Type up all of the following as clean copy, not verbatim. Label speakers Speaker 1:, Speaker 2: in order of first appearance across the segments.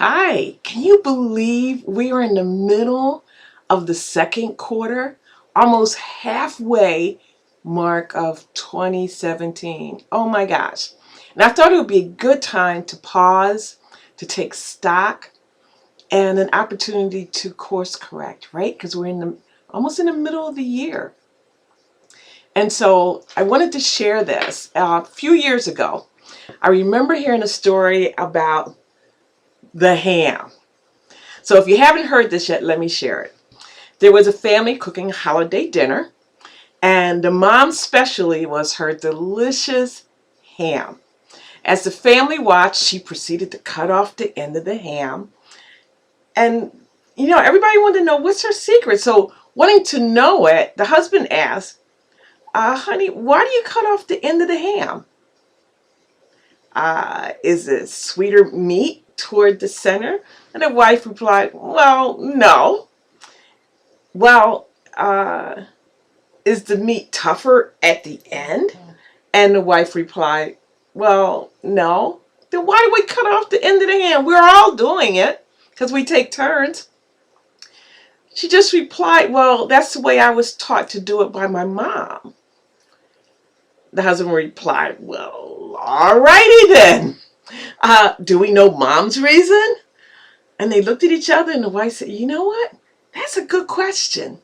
Speaker 1: Hi, can you believe we are in the middle of the second quarter? Almost halfway mark of 2017. Oh my gosh. And I thought it would be a good time to pause, to take stock, and an opportunity to course correct, right? Because we're almost in the middle of the year. And so I wanted to share this. A few years ago, I remember hearing a story about the ham. So if you haven't heard this yet, let me share it. There was a family cooking holiday dinner, and the mom's specialty was her delicious ham. As the family watched, she proceeded to cut off the end of the ham. And, everybody wanted to know what's her secret. So, wanting to know it, the husband asked, honey, why do you cut off the end of the ham? Is it sweeter meat toward the center? And the wife replied, well, no. Well, is the meat tougher at the end? And the wife replied, well, no. Then why do we cut off the end of the ham? We're all doing it because we take turns. She just replied, well, that's the way I was taught to do it by my mom. The husband replied, well, all righty then. Do we know mom's reason? And they looked at each other, and the wife said, you know what? That's a good question.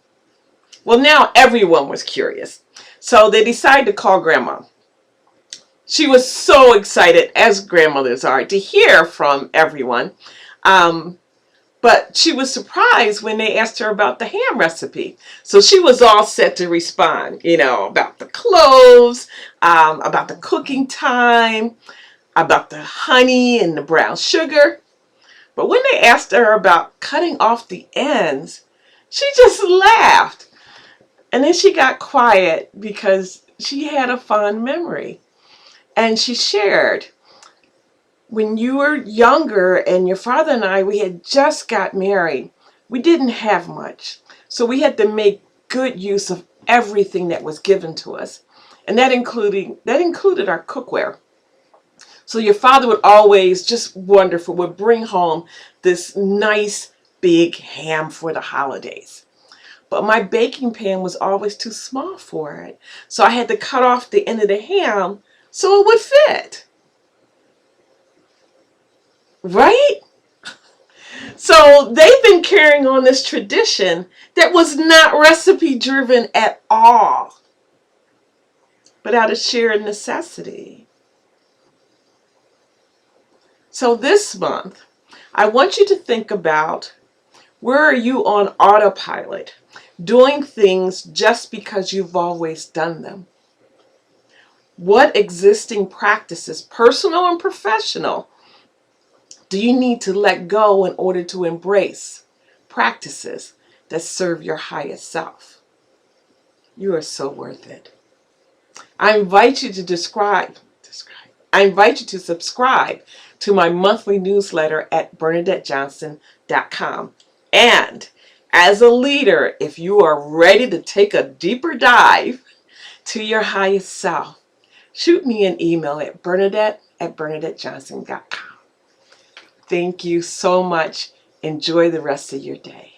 Speaker 1: Well, now everyone was curious. So they decided to call Grandma. She was so excited, as grandmothers are, to hear from everyone. But she was surprised when they asked her about the ham recipe. So she was all set to respond, about the cloves, about the cooking time, about the honey and the brown sugar. But when they asked her about cutting off the ends, she just laughed. And then she got quiet because she had a fond memory. And she shared, when you were younger and your father and I, we had just got married, we didn't have much. So we had to make good use of everything that was given to us. And that included our cookware. So your father would always, just wonderful, would bring home this nice big ham for the holidays. But my baking pan was always too small for it. So I had to cut off the end of the ham so it would fit. Right? So they've been carrying on this tradition that was not recipe driven at all, but out of sheer necessity. So this month, I want you to think about, where are you on autopilot, doing things just because you've always done them? What existing practices, personal and professional, do you need to let go in order to embrace practices that serve your highest self? You are so worth it. I invite you to subscribe to my monthly newsletter at BernadetteJohnson.com. And as a leader, if you are ready to take a deeper dive to your highest self, shoot me an email at Bernadette@BernadetteJohnson.com. Thank you so much. Enjoy the rest of your day.